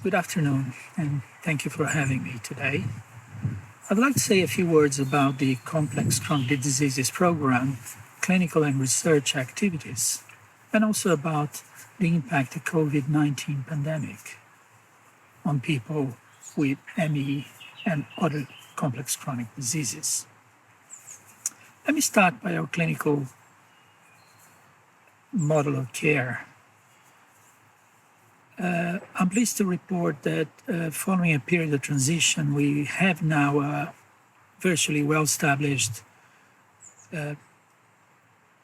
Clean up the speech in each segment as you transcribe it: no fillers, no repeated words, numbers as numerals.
Good afternoon, and thank you for having me today. I'd like to say a few words about the Complex Chronic Diseases Program, clinical and research activities, and also about the impact of COVID-19 pandemic on people with ME and other complex chronic diseases. Let me start by our clinical model of care. I'm pleased to report that following a period of transition, we have now a virtually well-established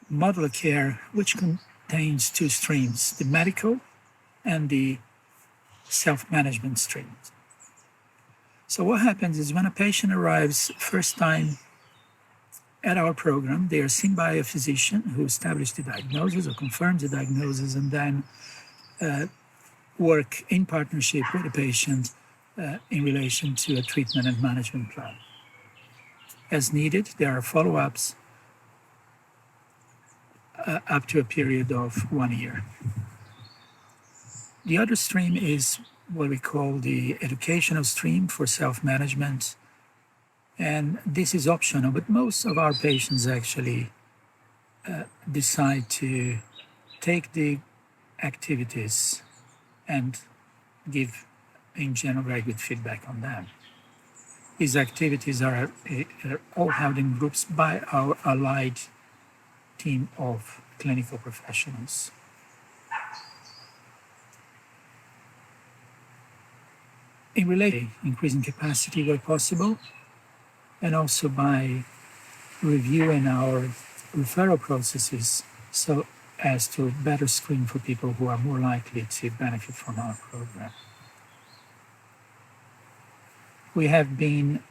model of care which contains two streams, the medical and the self-management streams. So what happens is when a patient arrives first time at our program, they are seen by a physician who establishes the diagnosis or confirms the diagnosis and then work in partnership with the patient in relation to a treatment and management plan. As needed, there are follow-ups up to a period of 1 year. The other stream is what we call the educational stream for self-management, and this is optional, but most of our patients actually decide to take the activities and give, in general, very good feedback on them. These activities are all held in groups by our allied team of clinical professionals. In relation to increasing capacity where possible, and also by reviewing our referral processes so as to better screen for people who are more likely to benefit from our program. We have been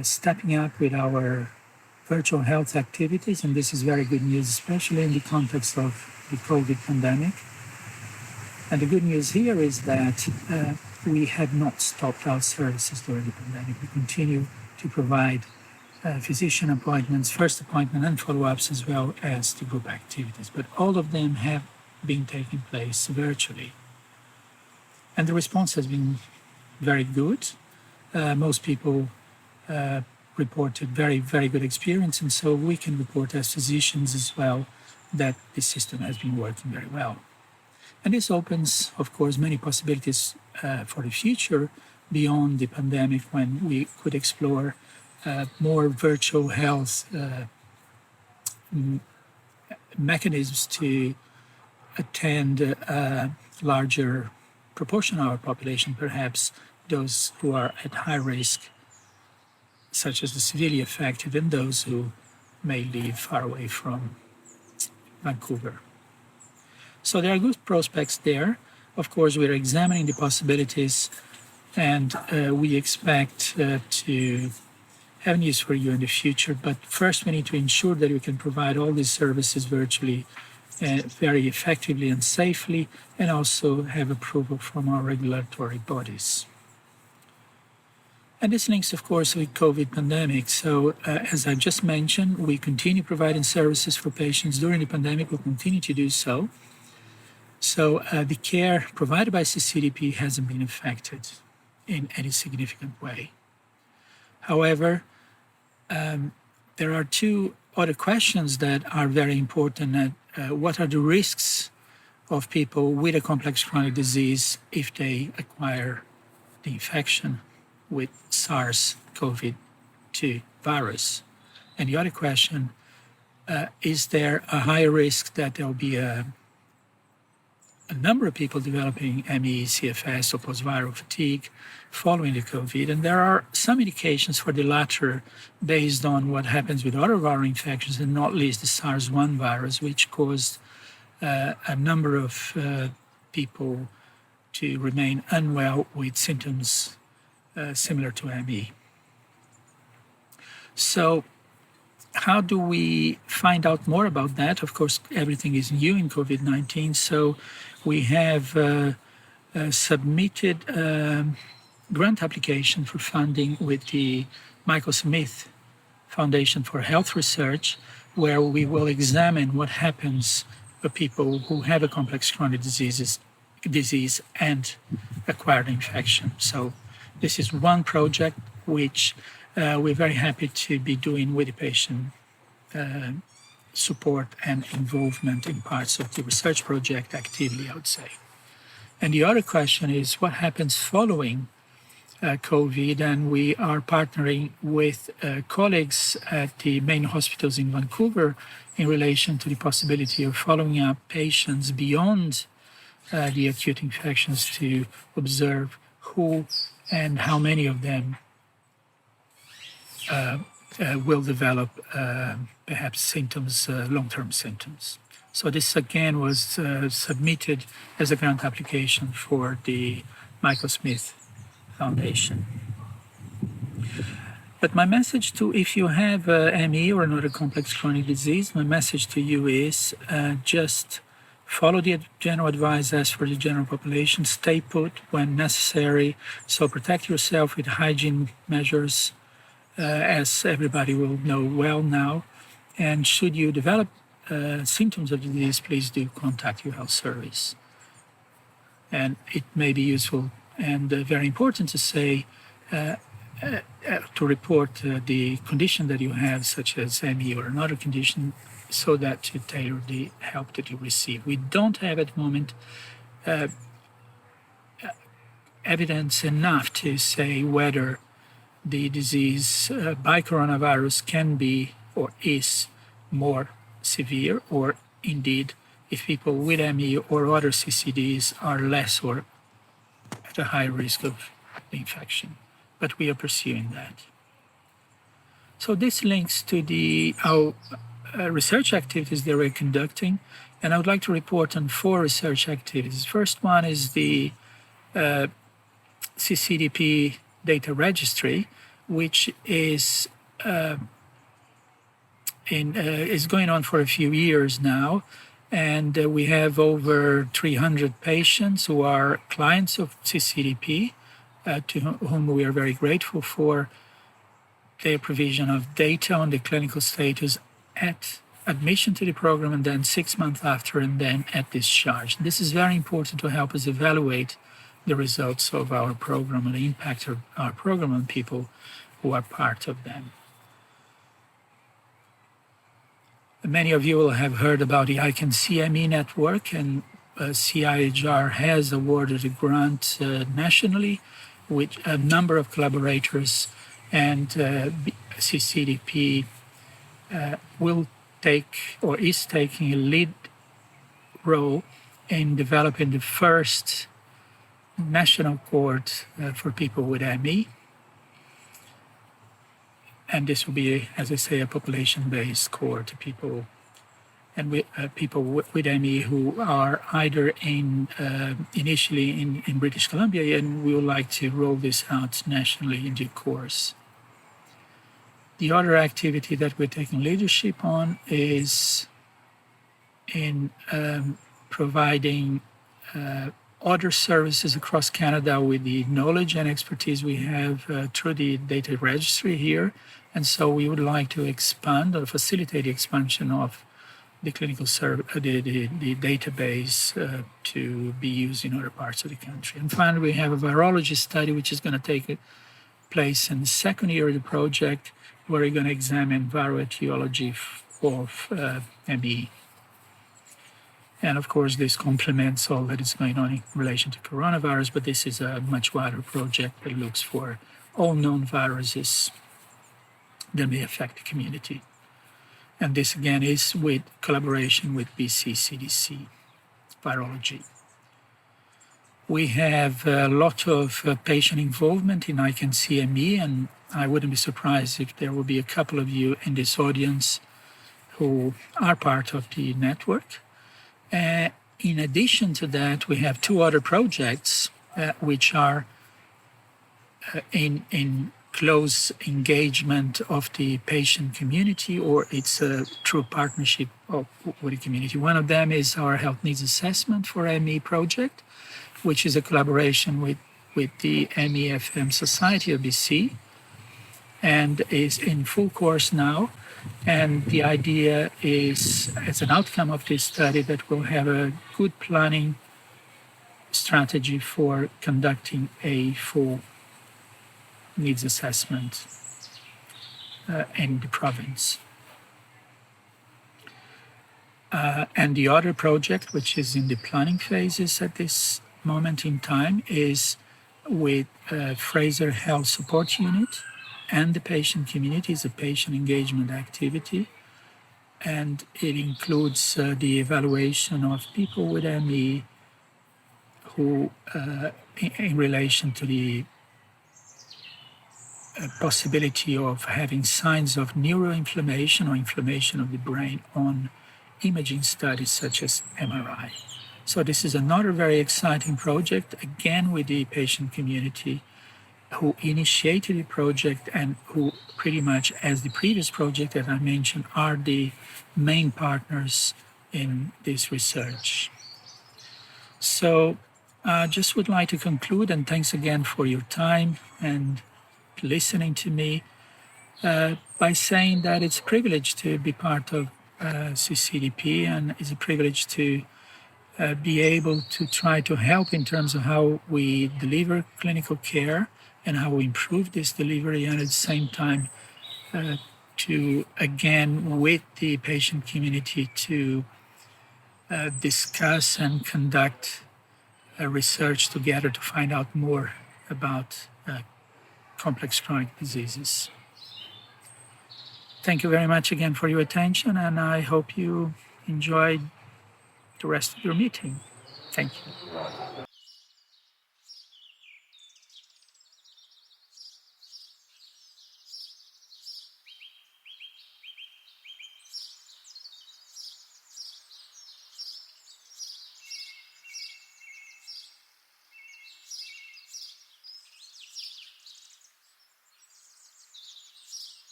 stepping up with our virtual health activities, and this is very good news, especially in the context of the COVID pandemic. And the good news here is that we have not stopped our services during the pandemic. We continue to provide physician appointments, first appointment and follow-ups, as well as the group activities. But all of them have been taking place virtually. And the response has been very good. Most people reported very, very good experience, and so we can report as physicians as well that the system has been working very well. And this opens, of course, many possibilities for the future beyond the pandemic, when we could explore more virtual health mechanisms to attend a larger proportion of our population, perhaps those who are at high risk, such as the severely affected and those who may live far away from Vancouver. So there are good prospects there. Of course, we're examining the possibilities, and we expect to have news for you in the future. But first, we need to ensure that we can provide all these services virtually very effectively and safely, and also have approval from our regulatory bodies. And this links, of course, with COVID pandemic. So as I just mentioned, we continue providing services for patients during the pandemic. We'll continue to do so. So the care provided by CCDP hasn't been affected in any significant way. However, there are two other questions that are very important. What are the risks of people with a complex chronic disease if they acquire the infection with SARS-CoV-2 virus? And the other question, is there a higher risk that there will be a number of people developing ME, CFS, or post-viral fatigue following the COVID? And there are some indications for the latter based on what happens with other viral infections, and not least the SARS-1 virus, which caused a number of people to remain unwell with symptoms similar to ME. So how do we find out more about that? Of course, everything is new in COVID-19, so we have submitted a grant application for funding with the Michael Smith Foundation for Health Research, where we will examine what happens for people who have a complex chronic diseases disease and acquired infection. So this is one project which we're very happy to be doing with the patient support and involvement in parts of the research project actively, I would say. And the other question is what happens following COVID, and we are partnering with colleagues at the main hospitals in Vancouver in relation to the possibility of following up patients beyond the acute infections to observe who and how many of them will develop perhaps symptoms, long-term symptoms. So this again was submitted as a grant application for the Michael Smith Foundation. But my message to, if you have ME or another complex chronic disease, my message to you is just follow the general advice as for the general population, stay put when necessary, so protect yourself with hygiene measures, as everybody will know well now. And should you develop symptoms of the disease, please do contact your health service. And it may be useful and very important to say, to report the condition that you have, such as ME or another condition, so that to tailor the help that you receive. We don't have at the moment evidence enough to say whether the disease by coronavirus can be or is more severe, or indeed if people with ME or other CCDs are less or at a high risk of the infection. But we are pursuing that. So this links to our research activities that we're conducting, and I would like to report on 4 research activities. First one is the CCDP data registry, which is going on for a few years now, and we have over 300 patients who are clients of CCDP, to whom we are very grateful for their provision of data on the clinical status at admission to the program, and then 6 months after, and then at discharge. This is very important to help us evaluate the results of our program and the impact of our program on people who are part of them. Many of you will have heard about the I Can See ME network, and CIHR has awarded a grant nationally with a number of collaborators, and CCDP will take or is taking a lead role in developing the first national cohort for people with ME. And this will be, as I say, a population-based cohort of people, and with people with ME who are either initially in British Columbia, and we would like to roll this out nationally in due course. The other activity that we're taking leadership on is in providing other services across Canada with the knowledge and expertise we have through the data registry here. And so we would like to expand or facilitate the expansion of the clinical the database to be used in other parts of the country. And finally, we have a virology study which is going to take place in the second year of the project, where we're going to examine viral etiology of ME. And of course, this complements all that is going on in relation to coronavirus, but this is a much wider project that looks for all known viruses that may affect the community. And this again is with collaboration with BC CDC virology. We have a lot of patient involvement in I Can See ME, and I wouldn't be surprised if there will be a couple of you in this audience who are part of the network. In addition to that, we have 2 other projects which are in close engagement of the patient community, or it's a true partnership with the community. One of them is our health needs assessment for ME project, which is a collaboration with the MEFM Society of BC, and is in full course now. And the idea is, as an outcome of this study, that we'll have a good planning strategy for conducting a full needs assessment in the province. And the other project, which is in the planning phases at this moment in time, is with Fraser Health Support Unit and the patient community. Is a patient engagement activity, and it includes the evaluation of people with ME who, in relation to the possibility of having signs of neuroinflammation or inflammation of the brain on imaging studies such as MRI. So this is another very exciting project, again with the patient community who initiated the project and who pretty much, as the previous project that I mentioned, are the main partners in this research. So I just would like to conclude, and thanks again for your time and listening to me, by saying that it's a privilege to be part of CCDP, and it's a privilege to be able to try to help in terms of how we deliver clinical care and how we improve this delivery, and at the same time to, again, with the patient community to discuss and conduct research together to find out more about complex chronic diseases. Thank you very much again for your attention, and I hope you enjoyed the rest of your meeting. Thank you.